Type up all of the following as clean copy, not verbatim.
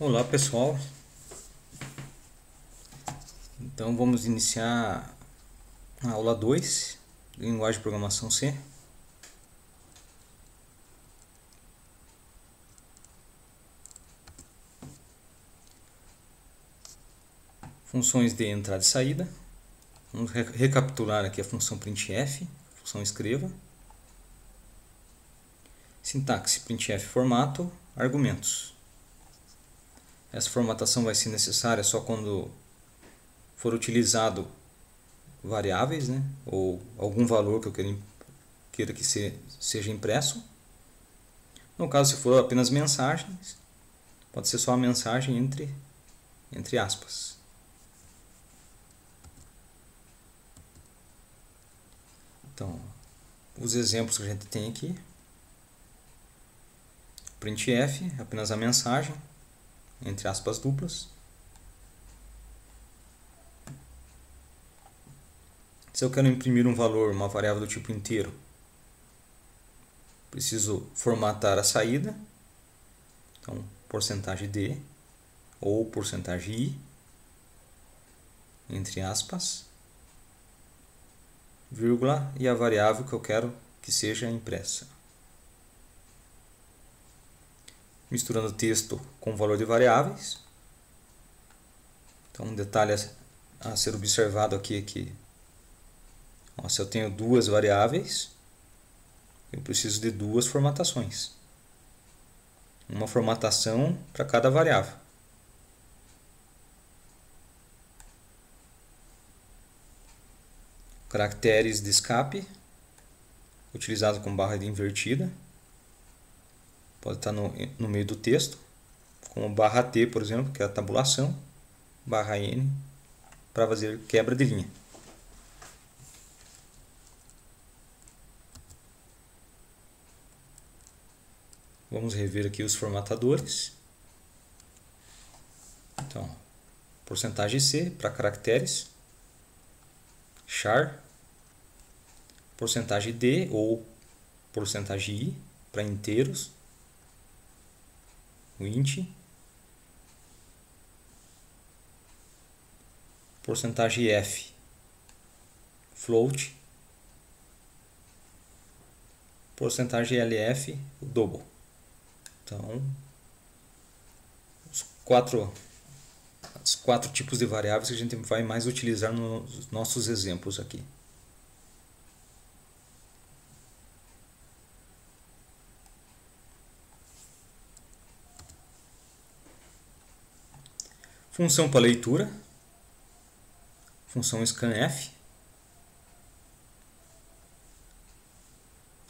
Olá pessoal, então vamos iniciar a aula 2, linguagem de programação C. Funções de entrada e saída. Vamos recapitular aqui a função printf, a função escreva. Sintaxe printf formato, argumentos. Essa formatação vai ser necessária só quando for utilizado variáveis, né? Ou algum valor que eu queira que seja impresso. No caso, se for apenas mensagens, pode ser só a mensagem entre aspas. Então, os exemplos que a gente tem aqui. Printf, apenas a mensagem, entre aspas duplas. Se eu quero imprimir um valor, uma variável do tipo inteiro, preciso formatar a saída. Então, porcentagem %d ou porcentagem %i, entre aspas, vírgula e a variável que eu quero que seja impressa. Misturando texto com valor de variáveis. Então, um detalhe a ser observado aqui é que se eu tenho duas variáveis, eu preciso de duas formatações. Uma formatação para cada variável. Caracteres de escape, utilizado com barra invertida. Pode estar no meio do texto, como barra T, por exemplo, que é a tabulação, barra N, para fazer quebra de linha. Vamos rever aqui os formatadores. Então, porcentagem C para caracteres, char, porcentagem D ou porcentagem I para inteiros, o int, porcentagem F, float, porcentagem LF, o double. Então, os quatro tipos de variáveis que a gente vai mais utilizar nos nossos exemplos aqui. Função para leitura, função scanf.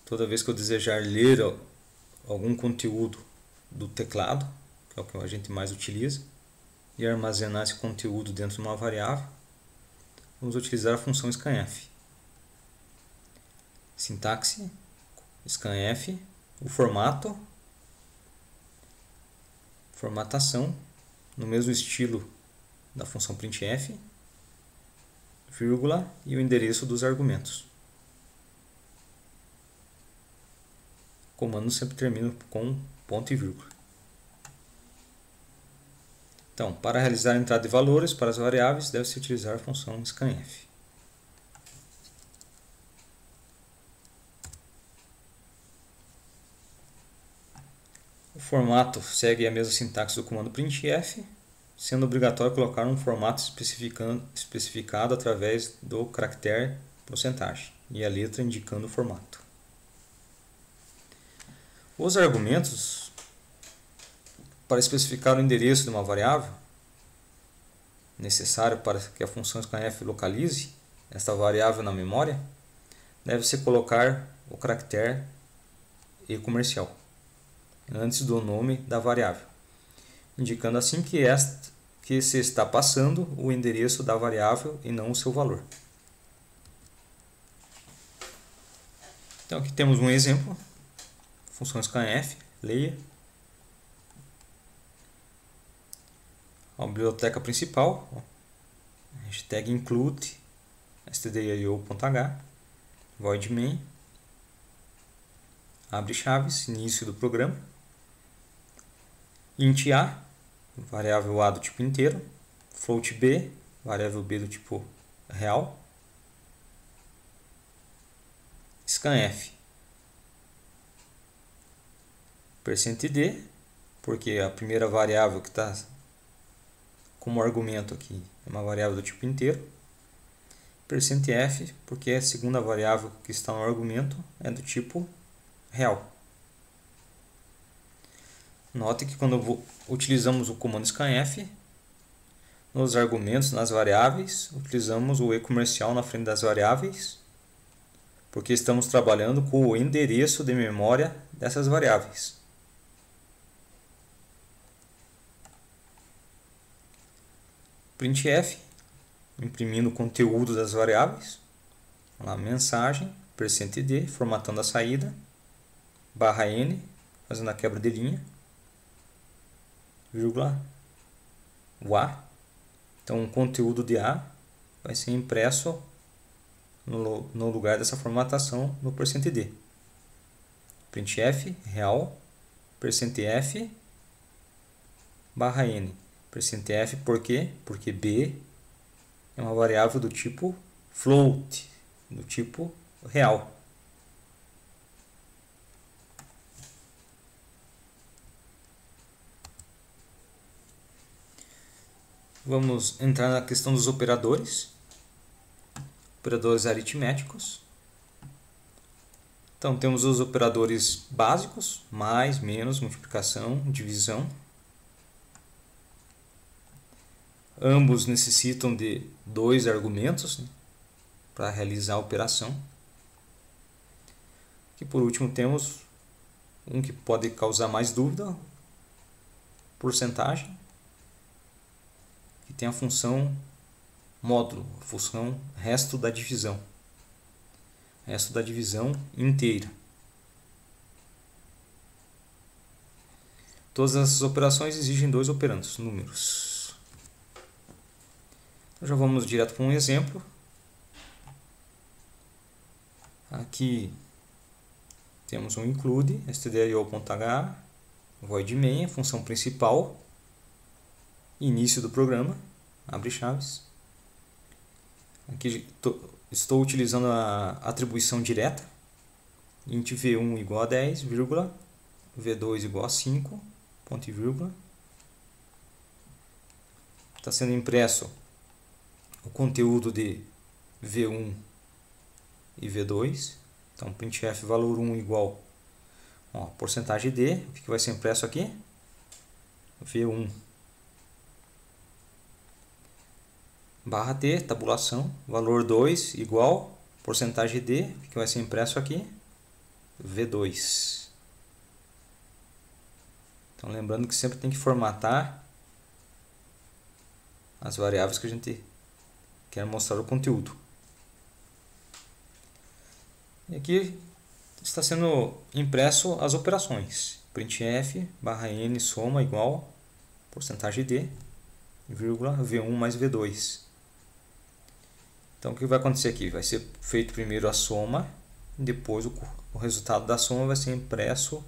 Toda vez que eu desejar ler algum conteúdo do teclado, que é o que a gente mais utiliza, e armazenar esse conteúdo dentro de uma variável, vamos utilizar a função scanf. Sintaxe, scanf, o formato, formatação, no mesmo estilo da função printf, vírgula e o endereço dos argumentos. O comando sempre termina com ponto e vírgula. Então, para realizar a entrada de valores para as variáveis, deve-se utilizar a função scanf. O formato segue a mesma sintaxe do comando printf, sendo obrigatório colocar um formato especificado através do caractere porcentagem e a letra indicando o formato. Os argumentos, para especificar o endereço de uma variável, necessário para que a função scanf localize esta variável na memória, deve-se colocar o caractere e comercial antes do nome da variável, indicando assim que se está passando o endereço da variável e não o seu valor. Então aqui temos um exemplo, função scanf, leia. A biblioteca principal, hashtag include stdio.h, void main, abre chaves, início do programa, int a, variável A do tipo inteiro, float B, variável B do tipo real, scanf, %d, porque a primeira variável que está como argumento aqui é uma variável do tipo inteiro, %f, porque a segunda variável que está no argumento é do tipo real. Note que quando utilizamos o comando scanf, nos argumentos, nas variáveis, utilizamos o e comercial na frente das variáveis, porque estamos trabalhando com o endereço de memória dessas variáveis. Printf, imprimindo o conteúdo das variáveis, lá, mensagem, %d, formatando a saída, /n, fazendo a quebra de linha, vírgula, o A. Então, o conteúdo de A vai ser impresso no lugar dessa formatação no %d. Printf, real, %f, /n. %f por quê? Porque B é uma variável do tipo float, do tipo real. Vamos entrar na questão dos operadores aritméticos. Então, temos os operadores básicos, mais, menos, multiplicação, divisão. Ambos necessitam de 2 argumentos, né, para realizar a operação. E por último temos um que pode causar mais dúvida, porcentagem, que tem a função módulo, a função resto da divisão inteira. Todas essas operações exigem 2 operandos, números. Então, já vamos direto para um exemplo. Aqui temos um include, stdio.h, void main, a função principal, início do programa, abre chaves. Aqui estou utilizando a atribuição direta, int v1 igual a 10, vírgula, v2 igual a 5, ponto e vírgula. Está sendo impresso o conteúdo de v1 e v2. Então, printf valor 1 igual, porcentagem d, o que vai ser impresso aqui? v1 barra t, tabulação, valor 2 igual, porcentagem d, o que vai ser impresso aqui? v2. Então, lembrando que sempre tem que formatar as variáveis que a gente quer mostrar o conteúdo. E aqui está sendo impresso as operações. Printf /n soma igual porcentagem d, vírgula, v1 mais v2. Então, o que vai acontecer aqui? Vai ser feito primeiro a soma, depois o resultado da soma vai ser impresso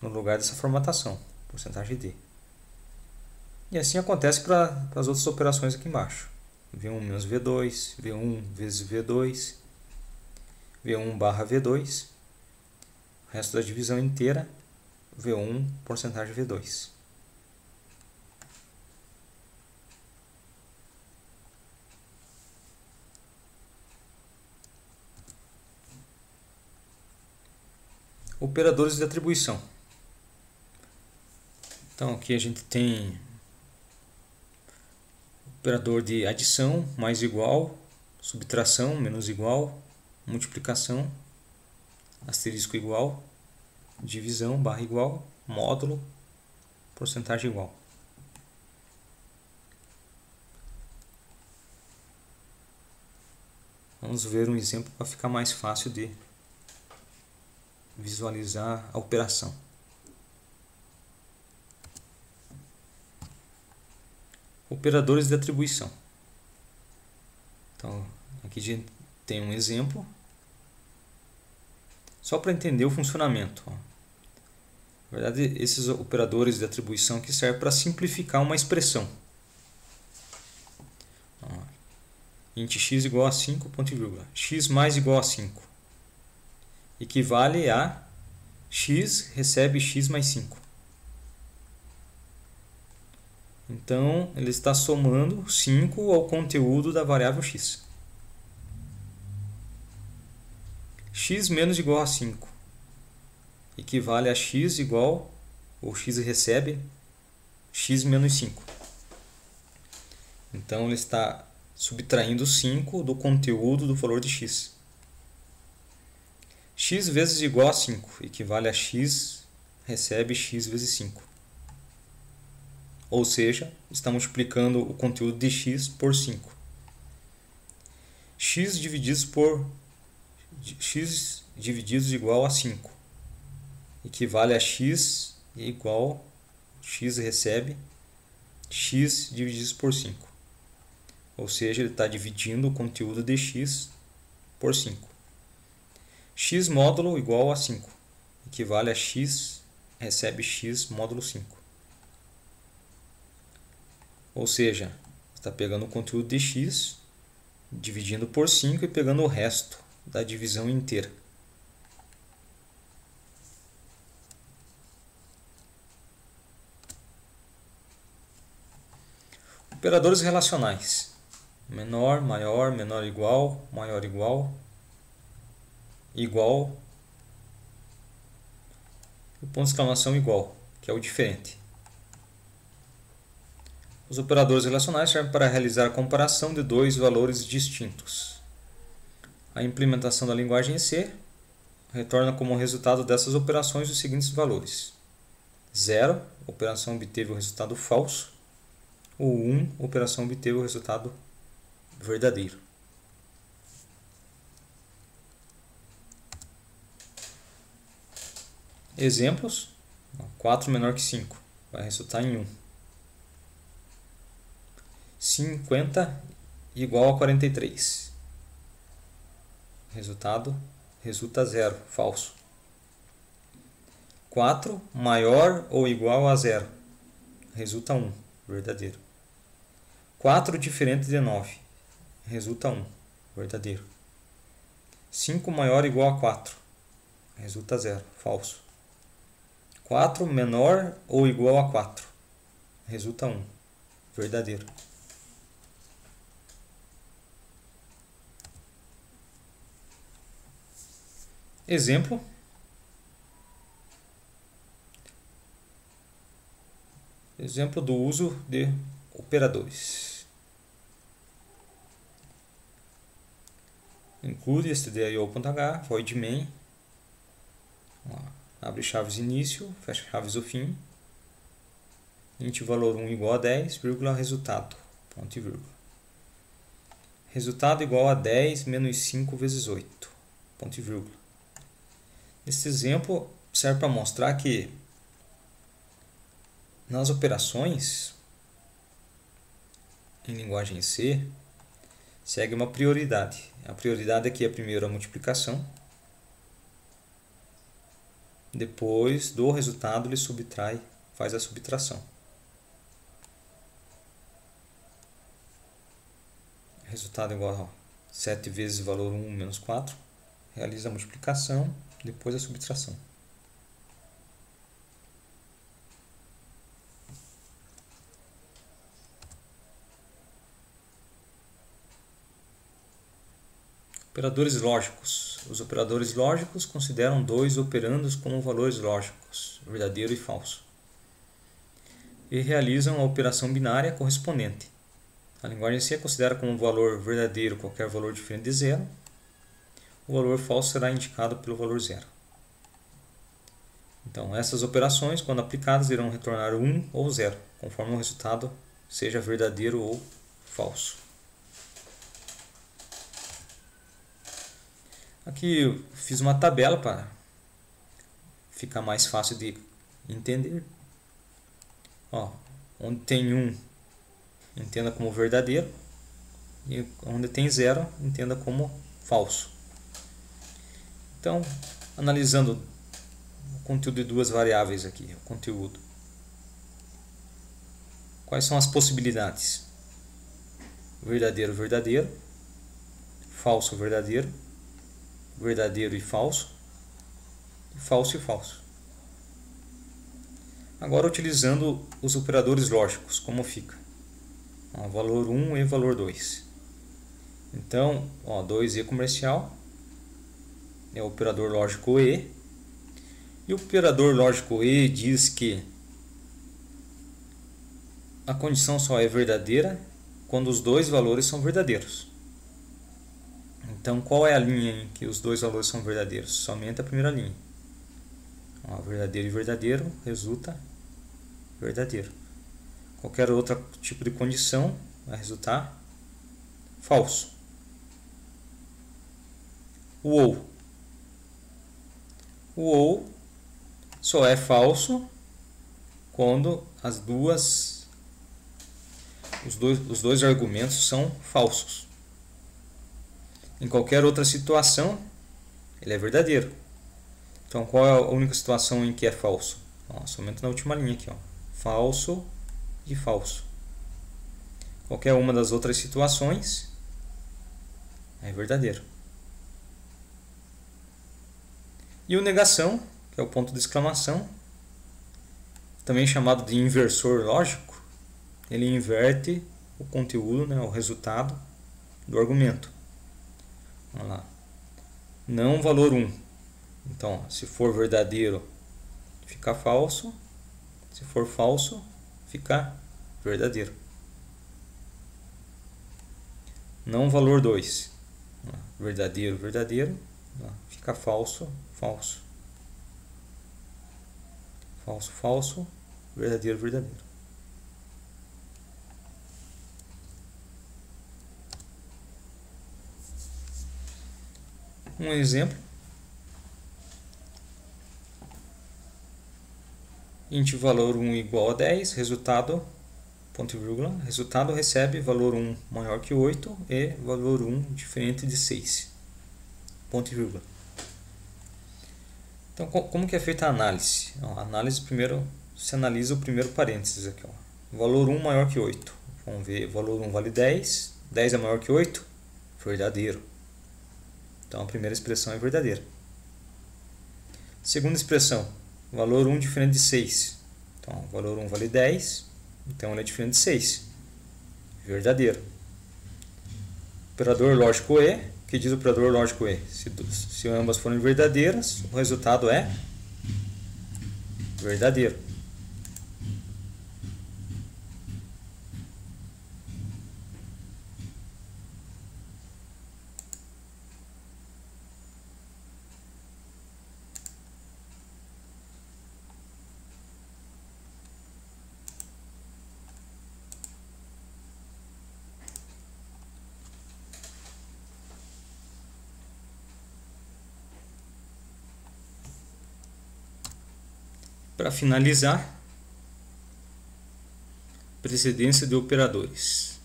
no lugar dessa formatação, porcentagem d. E assim acontece para as outras operações aqui embaixo. v1 menos v2, v1 vezes v2, v1 barra v2, o resto da divisão inteira, v1 porcentagem v2. Operadores de atribuição. Então aqui a gente tem operador de adição, mais igual, subtração, menos igual, multiplicação, asterisco igual, divisão, barra igual, módulo, porcentagem igual. Vamos ver um exemplo para ficar mais fácil de visualizar a operação. Operadores de atribuição. Então, aqui a gente tem um exemplo. Só para entender o funcionamento. Na verdade, esses operadores de atribuição aqui servem para simplificar uma expressão. Int x igual a 5, ponto e vírgula. X mais igual a 5. Equivale a x recebe x mais 5. Então, ele está somando 5 ao conteúdo da variável x. X menos igual a 5 equivale a x igual, ou x recebe, x menos 5. Então, ele está subtraindo 5 do conteúdo do valor de x. X vezes igual a 5 equivale a x recebe x vezes 5. Ou seja, está multiplicando o conteúdo de x por 5. X divididos igual a 5 equivale a x igual x recebe x divididos por 5. Ou seja, ele está dividindo o conteúdo de x por 5. X módulo igual a 5 equivale a x recebe x módulo 5. Ou seja, está pegando o conteúdo de x, dividindo por 5 e pegando o resto da divisão inteira. Operadores relacionais. Menor, maior, menor igual, maior igual, igual e ponto de exclamação igual, que é o diferente. Os operadores relacionais servem para realizar a comparação de dois valores distintos. A implementação da linguagem C retorna como resultado dessas operações os seguintes valores. 0, a operação obteve o resultado falso, ou 1, a operação obteve o resultado verdadeiro. Exemplos: 4 menor que 5 vai resultar em 1. 50 igual a 43. Resultado resulta 0, falso. 4 maior ou igual a 0. Resulta 1, verdadeiro. 4 diferente de 9. Resulta 1, verdadeiro. 5 maior ou igual a 4. Resulta 0, falso. 4 menor ou igual a 4. Resulta 1, verdadeiro. Exemplo: exemplo do uso de operadores. Include stdio.h, void main, abre chaves início, fecha chaves o fim, int valor 1 igual a 10, vírgula, resultado, ponto e vírgula. Resultado igual a 10 menos 5 vezes 8, ponto e vírgula. Esse exemplo serve para mostrar que nas operações em linguagem C segue uma prioridade. A prioridade aqui é primeiro a multiplicação, depois do resultado ele subtrai, faz a subtração. Resultado igual a 7 vezes valor 1 menos 4, realiza a multiplicação, depois a subtração. Operadores lógicos. Os operadores lógicos consideram dois operandos como valores lógicos, verdadeiro e falso, e realizam a operação binária correspondente. A linguagem C considera como valor verdadeiro qualquer valor diferente de 0. O valor falso será indicado pelo valor 0. Então, essas operações, quando aplicadas, irão retornar 1 ou 0, conforme o resultado seja verdadeiro ou falso. Aqui eu fiz uma tabela para ficar mais fácil de entender. Onde tem 1, entenda como verdadeiro, e onde tem 0, entenda como falso. Então, analisando o conteúdo de duas variáveis aqui, o conteúdo. Quais são as possibilidades? Verdadeiro, verdadeiro, falso, verdadeiro, verdadeiro e falso e falso. Agora utilizando os operadores lógicos, como fica? Ó, valor 1 e valor 2. Então, 2e comercial é o operador lógico e. E o operador lógico e diz que a condição só é verdadeira quando os dois valores são verdadeiros. Então, qual é a linha em que os dois valores são verdadeiros? Somente a primeira linha. Verdadeiro e verdadeiro resulta verdadeiro. Qualquer outro tipo de condição vai resultar falso. O ou só é falso quando os dois argumentos são falsos. Em qualquer outra situação, ele é verdadeiro. Então, qual é a única situação em que é falso? Somente na última linha aqui, falso e falso. Qualquer uma das outras situações é verdadeiro. E o negação, que é o ponto de exclamação, também chamado de inversor lógico, ele inverte o conteúdo, né, o resultado do argumento. Vamos lá. Não valor 1. Então, se for verdadeiro, fica falso. Se for falso, fica verdadeiro. Não valor 2. Verdadeiro, verdadeiro. Fica falso, falso. Falso, falso. Verdadeiro, verdadeiro. Um exemplo. Int valor 1 igual a 10, resultado, ponto e vírgula, resultado recebe valor 1 maior que 8 e valor 1 diferente de 6, ponto e vírgula. Então, como que é feita a análise? A análise, primeiro, se analisa o primeiro parênteses aqui. Valor 1 maior que 8. Vamos ver, valor 1 vale 10, 10 é maior que 8, verdadeiro. Então, a primeira expressão é verdadeira. Segunda expressão, valor 1 diferente de 6. Então, valor 1 vale 10, então ele é diferente de 6. Verdadeiro. Operador lógico e. O que diz o operador lógico e? Se ambas forem verdadeiras, o resultado é verdadeiro. Para finalizar, precedência de operadores.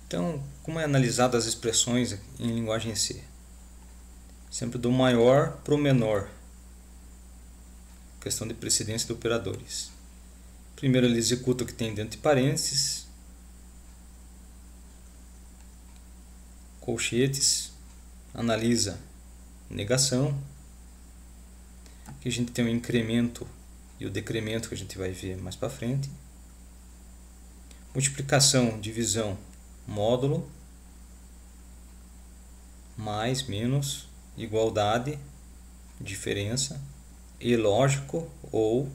Então, como é analisado as expressões em linguagem C? Sempre do maior para o menor. Questão de precedência de operadores. Primeiro ele executa o que tem dentro de parênteses, colchetes, analisa negação. Aqui a gente tem o incremento e o decremento que a gente vai ver mais para frente. Multiplicação, divisão, módulo, mais, menos, igualdade, diferença, e lógico ou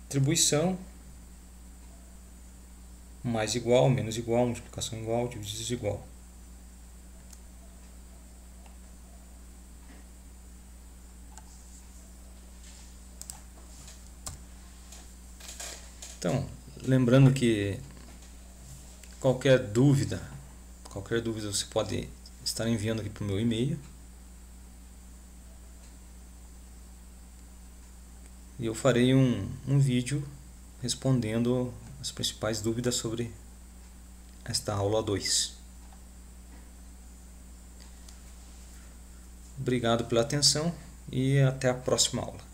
atribuição, mais igual, menos igual, multiplicação igual, divisão desigual. Então, lembrando que qualquer dúvida você pode estar enviando aqui para o meu e-mail. E eu farei um vídeo respondendo as principais dúvidas sobre esta aula 2. Obrigado pela atenção e até a próxima aula.